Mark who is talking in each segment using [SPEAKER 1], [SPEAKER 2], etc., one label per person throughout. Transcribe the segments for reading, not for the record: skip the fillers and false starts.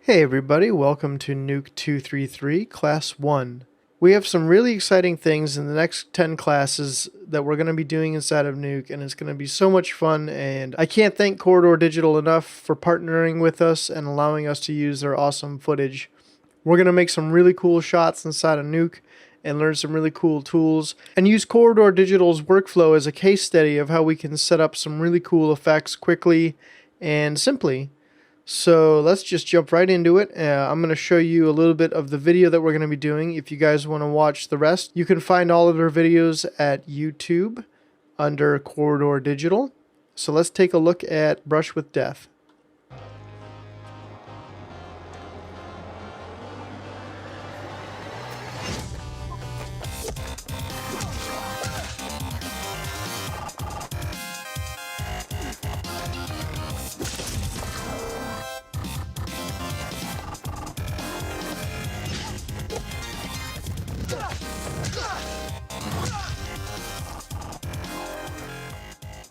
[SPEAKER 1] Hey everybody, welcome to Nuke 233, Class 1. We have some really exciting things in the next 10 classes that we're going to be doing inside of Nuke, and it's going to be so much fun, and I can't thank Corridor Digital enough for partnering with us and allowing us to use their awesome footage. We're going to make some really cool shots inside of Nuke and learn some really cool tools, and use Corridor Digital's workflow as a case study of how we can set up some really cool effects quickly and simply. So let's just jump right into it. I'm going to show you a little bit of the video that we're going to be doing. If you guys want to watch the rest, you can find all of our videos at YouTube under Corridor Digital. So let's take a look at Brush with Death.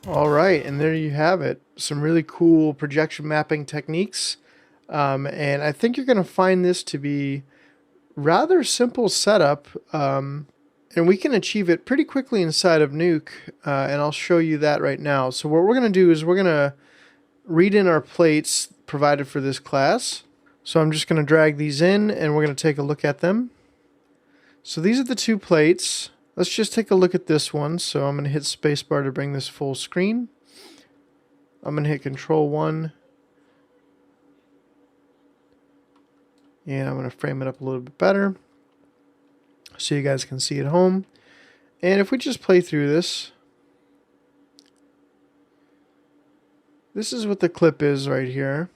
[SPEAKER 1] Alright, and there you have it. Some really cool projection mapping techniques. And I think you're going to find this to be rather simple setup. And we can achieve it pretty quickly inside of Nuke. And I'll show you that right now. So what we're going to do is we're going to read in our plates provided for this class. So I'm just going to drag these in and we're going to take a look at them. So these are the two plates. Let's just take a look at this one. So I'm going to hit spacebar to bring this full screen. I'm going to hit Control 1. And I'm going to frame it up a little bit better so you guys can see at home. And if we just play through this, this is what the clip is right here.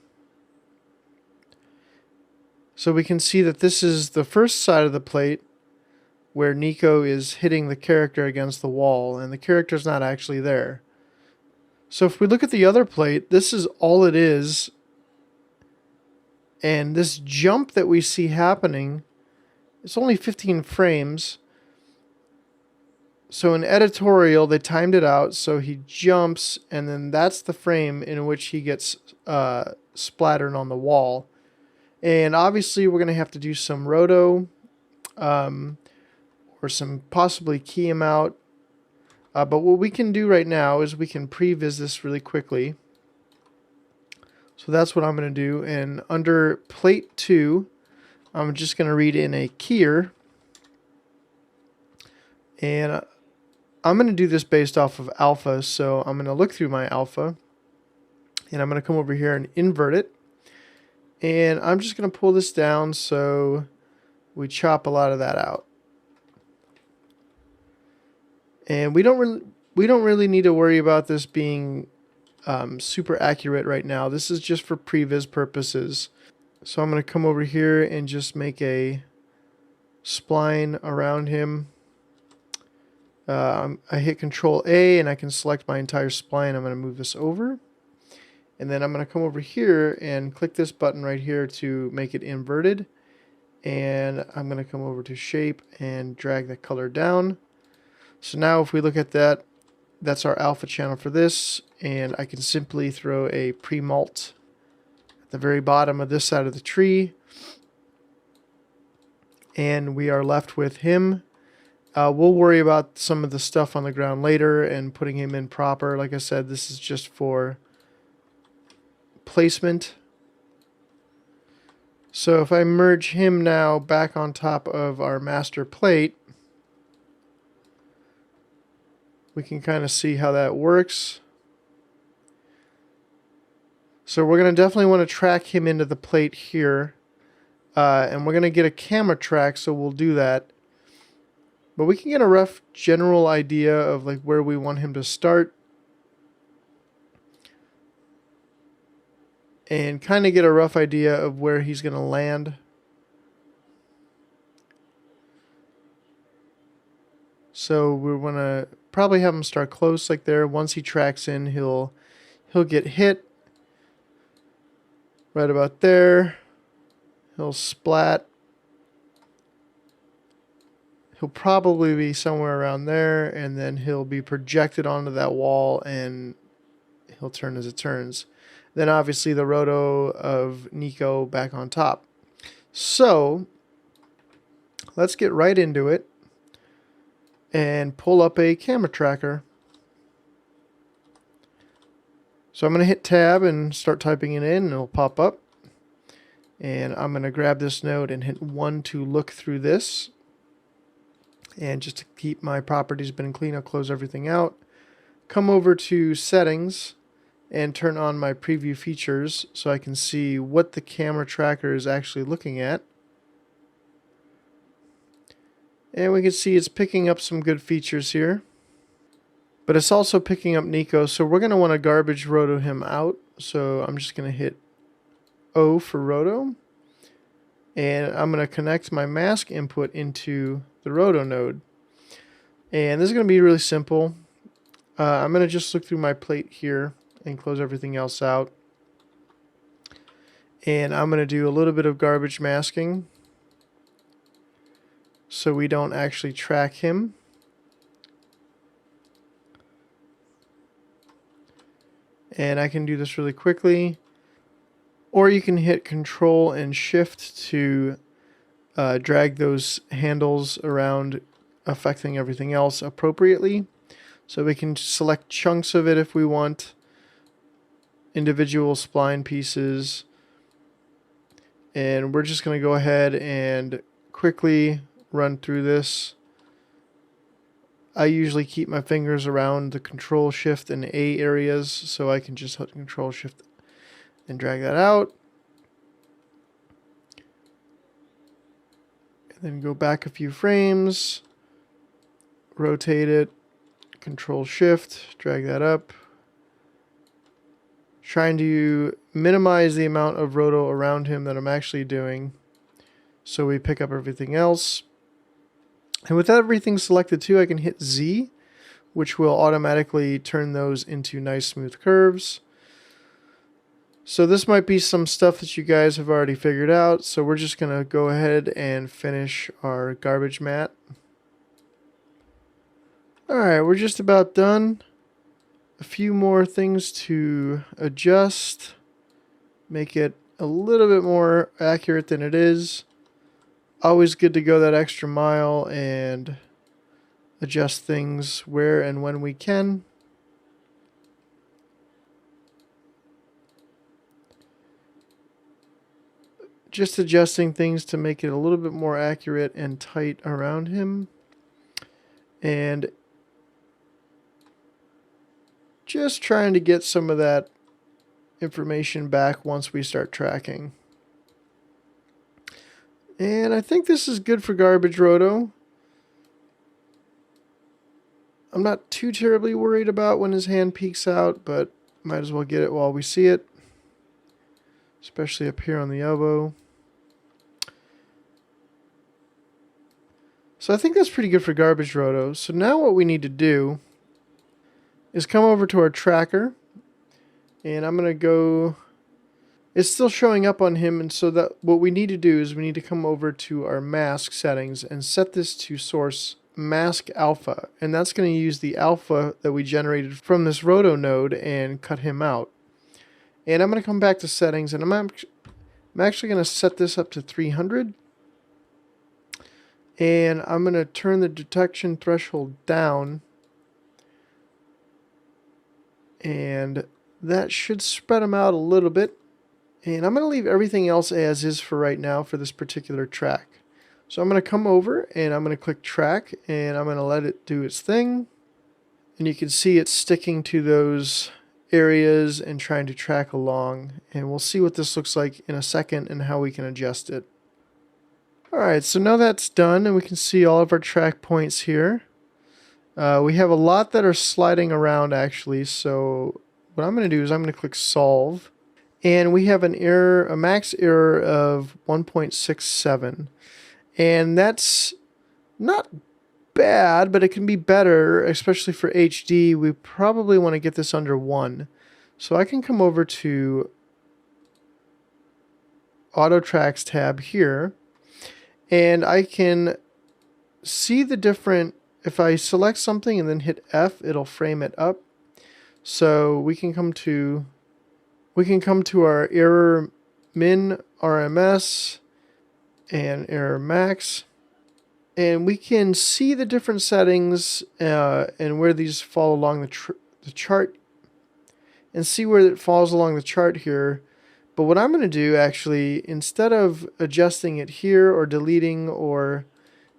[SPEAKER 1] So we can see that this is the first side of the plate where Nico is hitting the character against the wall, and the character's not actually there. So if we look at the other plate, this is all it is. And this jump that we see happening, it's only 15 frames. So in editorial, they timed it out, so he jumps, and then that's the frame in which he gets splattered on the wall. And obviously, we're going to have to do some roto, or some possibly key him out. But what we can do right now is we can previs this really quickly. So that's what I'm going to do. And under plate 2, I'm just going to read in a keyer. And I'm going to do this based off of alpha. So I'm going to look through my alpha. And I'm going to come over here and invert it. And I'm just going to pull this down so we chop a lot of that out. And we don't really need to worry about this being super accurate right now. This is just for previs purposes. So I'm going to come over here and just make a spline around him. I hit Control A and I can select my entire spline. I'm going to move this over. And then I'm going to come over here and click this button right here to make it inverted. And I'm going to come over to shape and drag the color down. So now if we look at that, that's our alpha channel for this, and I can simply throw a pre-mult at the very bottom of this side of the tree, and we are left with him. We'll worry about some of the stuff on the ground later and putting him in proper. Like I said, this is just for placement. So if I merge him now back on top of our master plate, we can kind of see how that works. So we're going to definitely want to track him into the plate here. And we're going to get a camera track, so we'll do that. But we can get a rough general idea of like where we want him to start. And kind of get a rough idea of where he's going to land. So we want to probably have him start close like there. Once he tracks in, he'll get hit right about there. He'll splat. He'll probably be somewhere around there, and then he'll be projected onto that wall and he'll turn as it turns. then obviously the roto of Nico back on top. So let's get right into it and pull up a camera tracker. So I'm going to hit tab and start typing it in, and it'll pop up. And I'm going to grab this node and hit 1 to look through this. And just to keep my properties bin clean, I'll close everything out. Come over to settings and turn on my preview features so I can see what the camera tracker is actually looking at. And we can see it's picking up some good features here. But it's also picking up Nico, so we're going to want to garbage roto him out. So I'm just going to hit O for roto. And I'm going to connect my mask input into the roto node. And this is going to be really simple. I'm going to just look through my plate here and close everything else out. And I'm going to do a little bit of garbage masking so we don't actually track him. And I can do this really quickly. Or you can hit Control and Shift to drag those handles around, affecting everything else appropriately. So we can select chunks of it if we want, individual spline pieces. And we're just going to go ahead and quickly run through this. I usually keep my fingers around the Control, Shift, and A areas, so I can just hit Control, Shift, and drag that out. And then go back a few frames, rotate it, Control, Shift, drag that up. Trying to minimize the amount of roto around him that I'm actually doing, so we pick up everything else. And with everything selected too, I can hit Z, which will automatically turn those into nice smooth curves. So this might be some stuff that you guys have already figured out, so we're just going to go ahead and finish our garbage mat. Alright, we're just about done. A few more things to adjust, make it a little bit more accurate than it is. Always good to go that extra mile and adjust things where and when we can. Just adjusting things to make it a little bit more accurate and tight around him. And just trying to get some of that information back once we start tracking. And I think this is good for garbage roto. I'm not too terribly worried about when his hand peeks out, but might as well get it while we see it. Especially up here on the elbow. So I think that's pretty good for garbage roto. So now what we need to do is come over to our tracker. And I'm going to go... It's still showing up on him, and so that what we need to do is we need to come over to our mask settings and set this to source mask alpha, and that's going to use the alpha that we generated from this roto node and cut him out. And I'm going to come back to settings, and I'm actually going to set this up to 300, and I'm going to turn the detection threshold down, and that should spread them out a little bit. And I'm going to leave everything else as is for right now for this particular track. So I'm going to come over and I'm going to click track and I'm going to let it do its thing. And you can see it's sticking to those areas and trying to track along. And we'll see what this looks like in a second and how we can adjust it. Alright, so now that's done and we can see all of our track points here. We have a lot that are sliding around actually. So what I'm going to do is I'm going to click solve. And we have an error, a max error of 1.67. And that's not bad, but it can be better, especially for HD. We probably want to get this under 1. So I can come over to Auto Tracks tab here, and I can see the different, if I select something and then hit F, it'll frame it up. So we can come to we can come to our error min, RMS, and error max. And we can see the different settings and where these fall along the chart, and see where it falls along the chart here. But what I'm going to do, actually, instead of adjusting it here or deleting or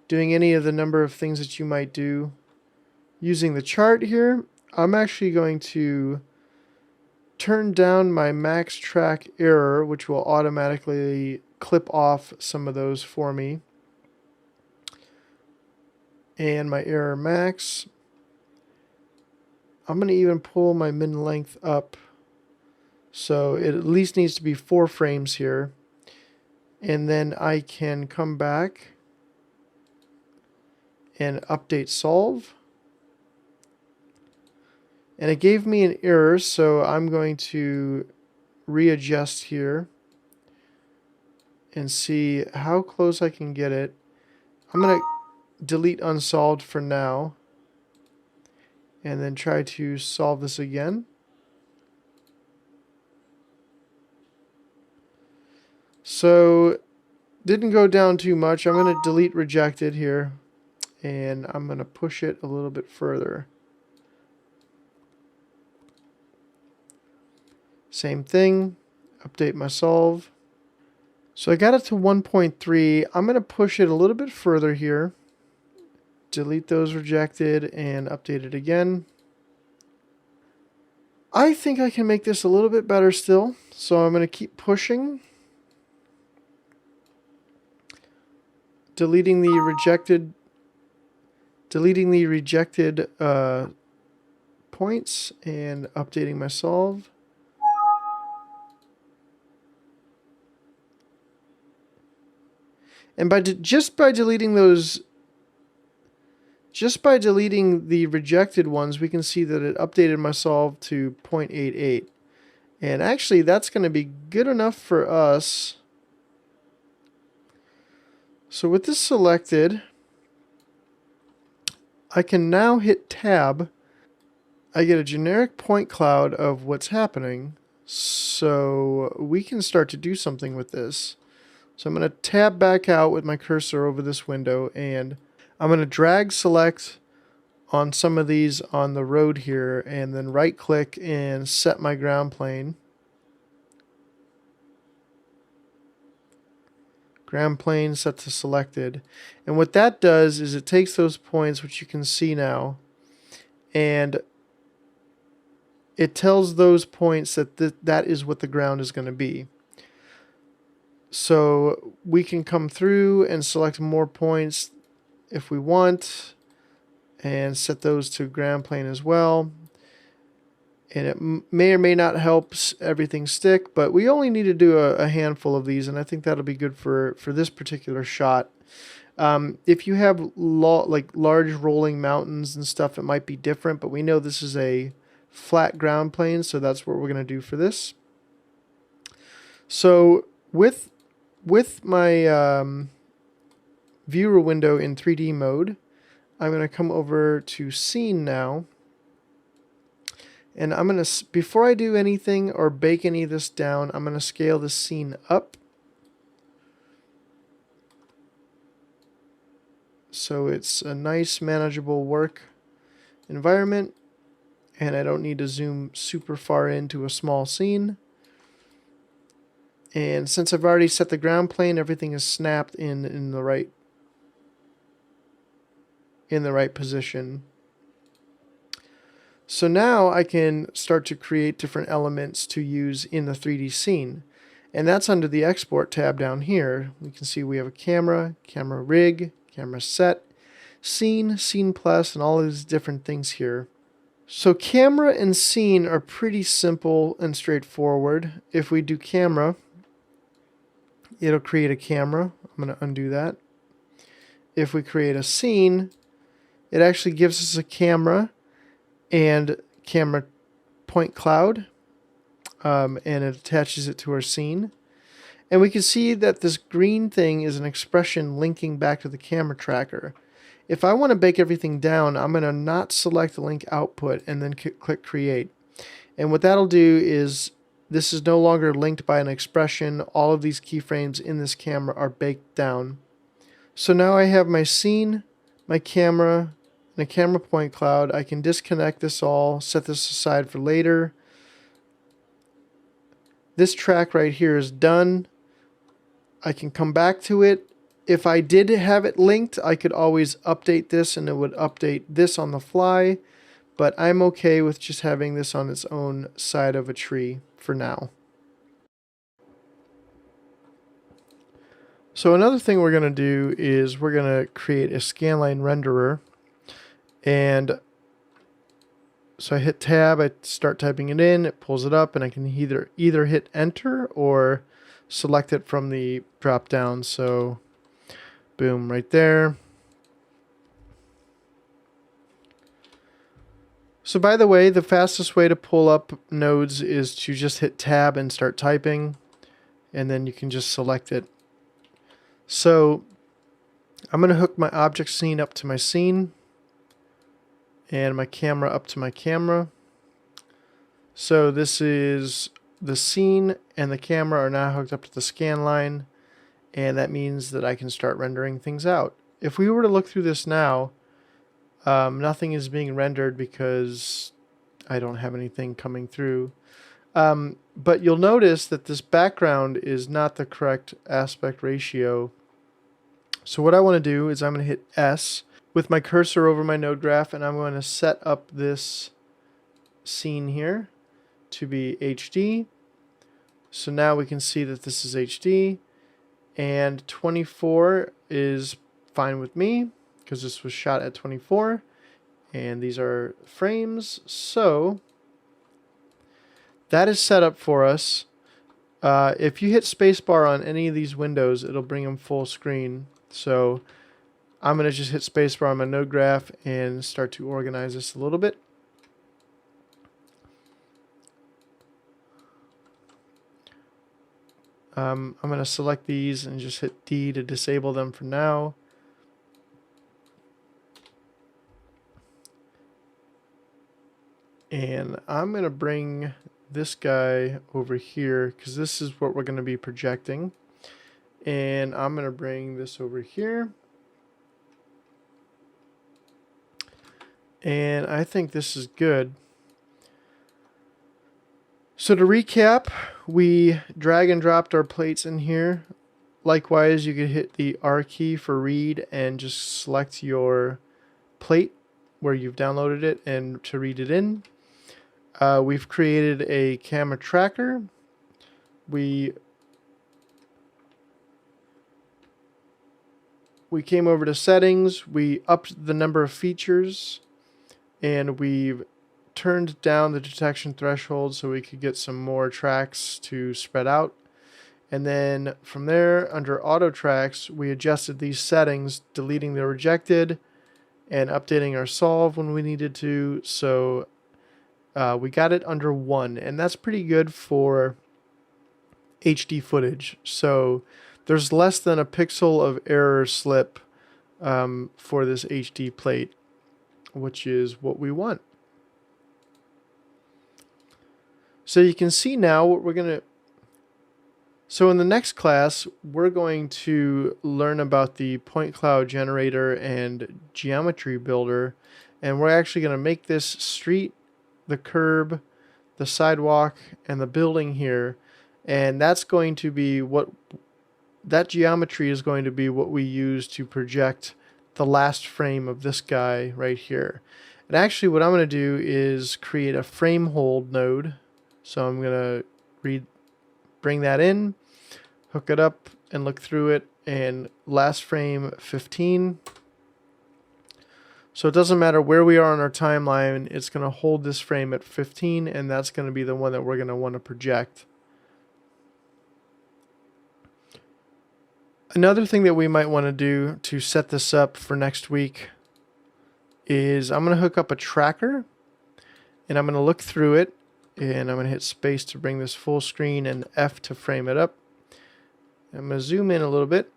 [SPEAKER 1] doing any of the number of things that you might do using the chart here, I'm actually going to turn down my max track error, which will automatically clip off some of those for me, and my error max. I'm going to even pull my min length up, so it at least needs to be 4 frames here. And then I can come back and update solve. And it gave me an error, so I'm going to readjust here and see how close I can get it. I'm going to delete unsolved for now, and then try to solve this again. So didn't go down too much. I'm going to delete rejected here, and I'm going to push it a little bit further. Same thing, update my solve. So I got it to 1.3. I'm going to push it a little bit further here. Delete those rejected and update it again. I think I can make this a little bit better still, so I'm going to keep pushing. Deleting the rejected points and updating my solve. And just by deleting the rejected ones, we can see that it updated my solve to 0.88. And actually, that's going to be good enough for us. So with this selected, I can now hit tab. I get a generic point cloud of what's happening. So we can start to do something with this. So I'm going to tab back out with my cursor over this window, and I'm going to drag select on some of these on the road here, and then right click and set my ground plane. Ground plane set to selected. And what that does is it takes those points, which you can see now, and it tells those points that that is what the ground is going to be. So we can come through and select more points if we want, and set those to ground plane as well. And it may or may not help everything stick, but we only need to do a handful of these, and I think that'll be good for this particular shot. If you have large rolling mountains and stuff, it might be different, but we know this is a flat ground plane, so that's what we're going to do for this. So with my viewer window in 3D mode, I'm going to come over to scene now, and I'm going to, before I do anything or bake any of this down, I'm going to scale the scene up so it's a nice manageable work environment, and I don't need to zoom super far into a small scene. And since I've already set the ground plane, everything is snapped in the right position. So now I can start to create different elements to use in the 3D scene. And that's under the export tab down here. We can see we have a camera, camera rig, camera set, scene, scene plus, and all these different things here. So camera and scene are pretty simple and straightforward. If we do camera, it'll create a camera. I'm going to undo that. If we create a scene, it actually gives us a camera and camera point cloud, and it attaches it to our scene. And we can see that this green thing is an expression linking back to the camera tracker. If I want to bake everything down, I'm going to not select the link output and then click create. And what that'll do is this is no longer linked by an expression. All of these keyframes in this camera are baked down. So now I have my scene, my camera, and a camera point cloud. I can disconnect this all, set this aside for later. This track right here is done. I can come back to it. If I did have it linked, I could always update this and it would update this on the fly. But I'm okay with just having this on its own side of a tree for now. So another thing we're going to do is we're going to create a scanline renderer. And so I hit tab, I start typing it in, it pulls it up, and I can either hit enter or select it from the drop down. So boom, right there. So by the way, the fastest way to pull up nodes is to just hit tab and start typing, and then you can just select it. So I'm going to hook my object scene up to my scene and my camera up to my camera. So this is the scene and the camera are now hooked up to the scan line, and that means that I can start rendering things out. If we were to look through this now, nothing is being rendered because I don't have anything coming through. But you'll notice that this background is not the correct aspect ratio. So what I want to do is I'm going to hit S with my cursor over my node graph, and I'm going to set up this scene here to be HD. So now we can see that this is HD, and 24 is fine with me because this was shot at 24, and these are frames. So that is set up for us. If you hit spacebar on any of these windows, it'll bring them full screen. So I'm going to just hit spacebar on my node graph and start to organize this a little bit. I'm going to select these and just hit D to disable them for now. And I'm going to bring this guy over here because this is what we're going to be projecting. And I'm going to bring this over here. And I think this is good. So to recap, we drag and dropped our plates in here. Likewise, you could hit the R key for read and just select your plate where you've downloaded it and to read it in. We've created a camera tracker. We came over to settings, we upped the number of features, and we've turned down the detection threshold so we could get some more tracks to spread out. And then from there, under auto tracks, we adjusted these settings, deleting the rejected and updating our solve when we needed to. So we got it under 1, and that's pretty good for HD footage. So there's less than a pixel of error slip for this HD plate, which is what we want. So you can see now what we're going to... So in the next class, we're going to learn about the point cloud generator and geometry builder, and we're actually going to make this street, the curb, the sidewalk, and the building here, and that's going to be what... That geometry is going to be what we use to project the last frame of this guy right here. And actually what I'm going to do is create a frame hold node. So I'm going to bring that in, hook it up, and look through it, and last frame 15. So it doesn't matter where we are on our timeline, it's going to hold this frame at 15, and that's going to be the one that we're going to want to project. Another thing that we might want to do to set this up for next week is I'm going to hook up a tracker, and I'm going to look through it, and I'm going to hit space to bring this full screen and F to frame it up. I'm going to zoom in a little bit,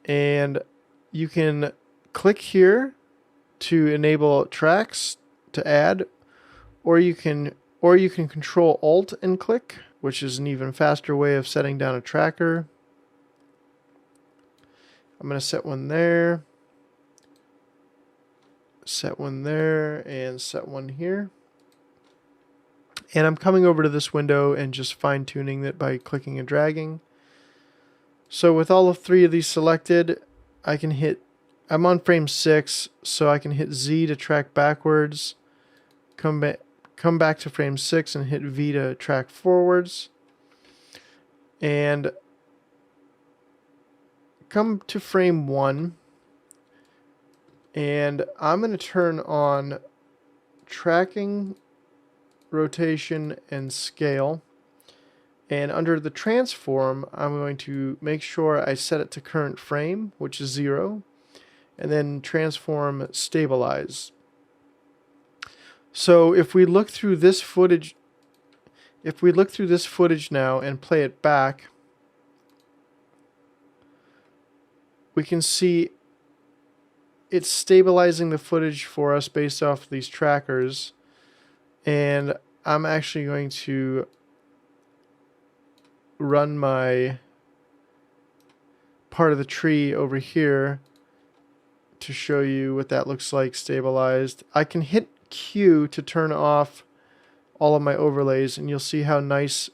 [SPEAKER 1] and you can click here to enable tracks to add, or you can Or you can Control Alt and click, which is an even faster way of setting down a tracker. I'm going to set one there, set one there, and set one here. And I'm coming over to this window and just fine-tuning it by clicking and dragging. So with all of three of these selected, I'm on frame 6, so I can hit Z to track backwards, come back to frame 6 and hit V to track forwards, and come to frame 1, and I'm going to turn on tracking, rotation, and scale. And under the transform, I'm going to make sure I set it to current frame, which is 0, and then transform stabilize. So if we look through this footage, now and play it back, we can see it's stabilizing the footage for us based off these trackers. And I'm actually going to run my part of the tree over here to show you what that looks like stabilized. I can hit Q to turn off all of my overlays, and you'll see how nice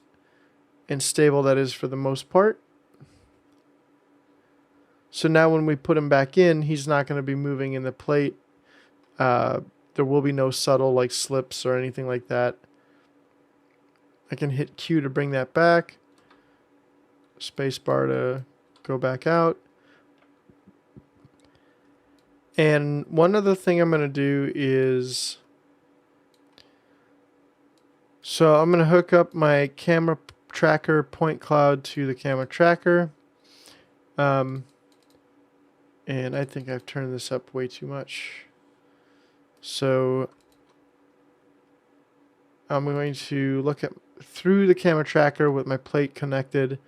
[SPEAKER 1] and stable that is for the most part. So now when we put him back in, he's not going to be moving in the plate. There will be no subtle like slips or anything like that. I can hit Q to bring that back. Spacebar to go back out. And one other thing I'm going to do is, so I'm going to hook up my camera tracker point cloud to the camera tracker. And I think I've turned this up way too much. So I'm going to look at through the camera tracker with my plate connected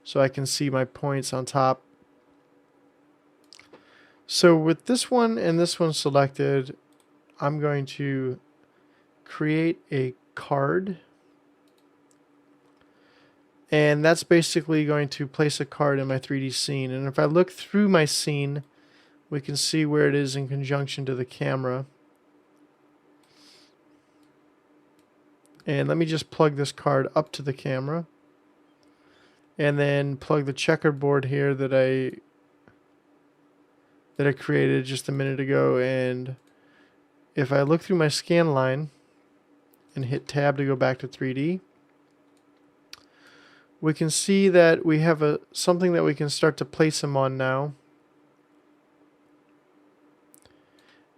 [SPEAKER 1] so I can see my points on top. So with this one and this one selected, I'm going to create a card. And that's basically going to place a card in my 3D scene. And if I look through my scene, we can see where it is in conjunction to the camera. And let me just plug this card up to the camera. And then plug the checkerboard here that I created just a minute ago. And if I look through my scan line and hit tab to go back to 3D, we can see that we have something that we can start to place him on now.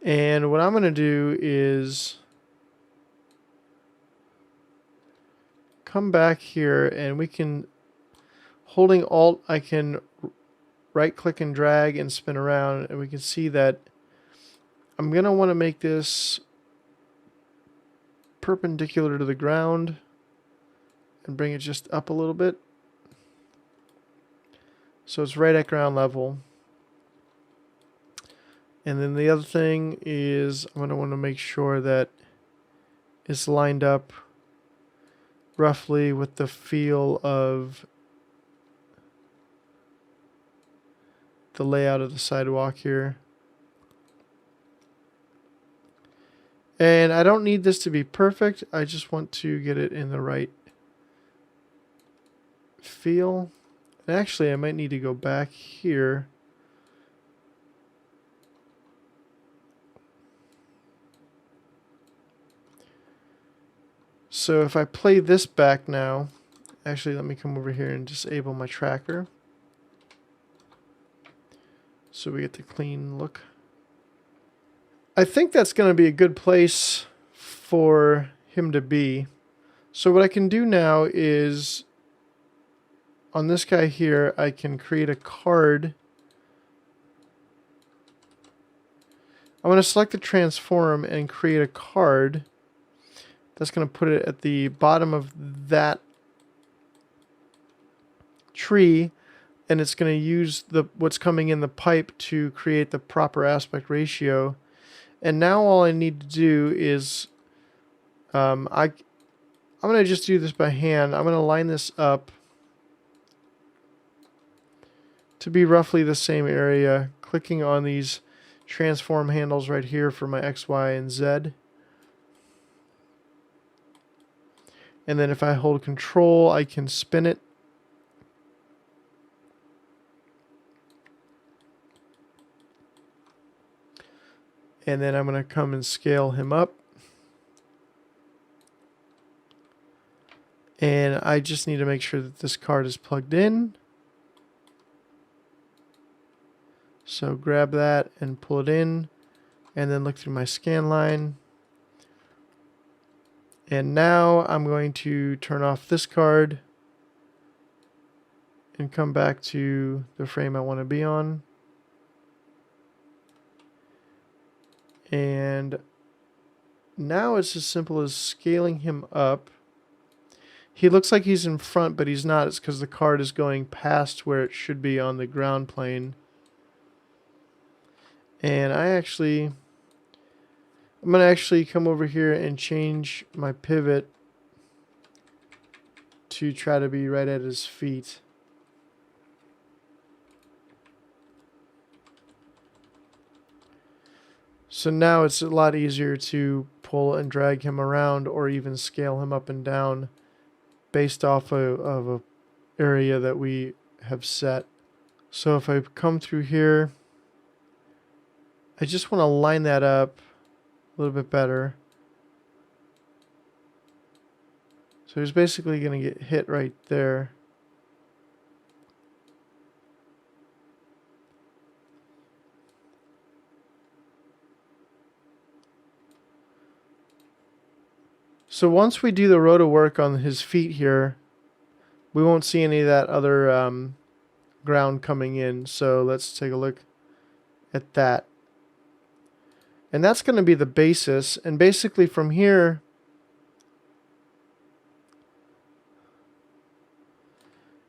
[SPEAKER 1] And what I'm going to do is come back here, and we can, holding Alt, I can right click and drag and spin around, and we can see that I'm going to want to make this perpendicular to the ground and bring it just up a little bit so it's right at ground level. And then the other thing is I'm going to want to make sure that it's lined up roughly with the feel of the layout of the sidewalk here. And I don't need this to be perfect. I just want to get it in the right feel. And actually, I might need to go back here. So if I play this back now, actually let me come over here and disable my tracker so we get the clean look. I think that's going to be a good place for him to be. So what I can do now is, on this guy here, I can create a card. I'm going to select the transform and create a card. That's going to put it at the bottom of that tree, and it's going to use what's coming in the pipe to create the proper aspect ratio. And now all I need to do is I I'm going to just do this by hand. I'm going to line this up to be roughly the same area, clicking on these transform handles right here for my X, Y, and Z. And then if I hold control, I can spin it. And then I'm going to come and scale him up. And I just need to make sure that this card is plugged in. So grab that and pull it in, and then look through my scan line. And now I'm going to turn off this card and come back to the frame I want to be on. And now it's as simple as scaling him up. He looks like he's in front, but he's not. It's because the card is going past where it should be on the ground plane. And I'm going to actually come over here and change my pivot to try to be right at his feet. So now it's a lot easier to pull and drag him around or even scale him up and down based off of a area that we have set. So if I come through here, I just want to line that up a little bit better. So he's basically going to get hit right there. So once we do the roto work on his feet here, we won't see any of that other ground coming in. So let's take a look at that. And that's going to be the basis. And basically from here,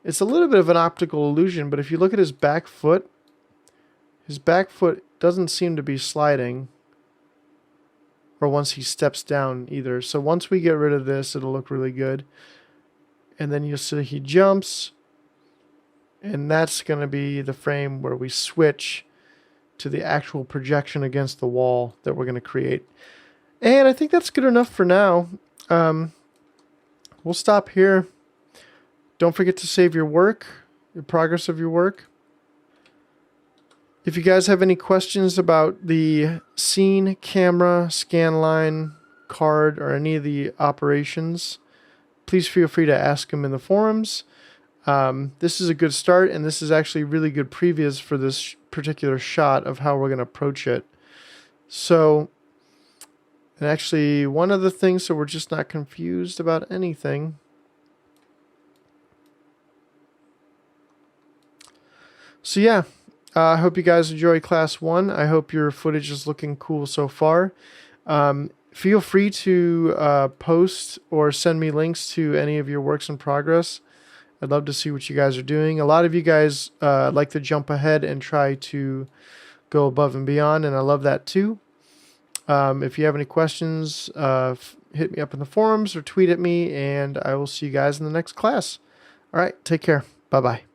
[SPEAKER 1] it's a little bit of an optical illusion, but if you look at his back foot doesn't seem to be sliding, or once he steps down either. So once we get rid of this, it'll look really good. And then you'll see he jumps, and that's going to be the frame where we switch to the actual projection against the wall that we're going to create. And I think that's good enough for now. We'll stop here. Don't forget to save your work, your progress of your work. If you guys have any questions about the scene, camera, scan line, card, or any of the operations, please feel free to ask them in the forums. This is a good start, and this is actually really good previews for this particular shot of how we're going to approach it. So, and actually one of the things, so we're just not confused about anything. So yeah, I hope you guys enjoy class 1. I hope your footage is looking cool so far. Feel free to post or send me links to any of your works in progress. I'd love to see what you guys are doing. A lot of you guys like to jump ahead and try to go above and beyond, and I love that too. If you have any questions, hit me up in the forums or tweet at me, and I will see you guys in the next class. All right, take care. Bye-bye.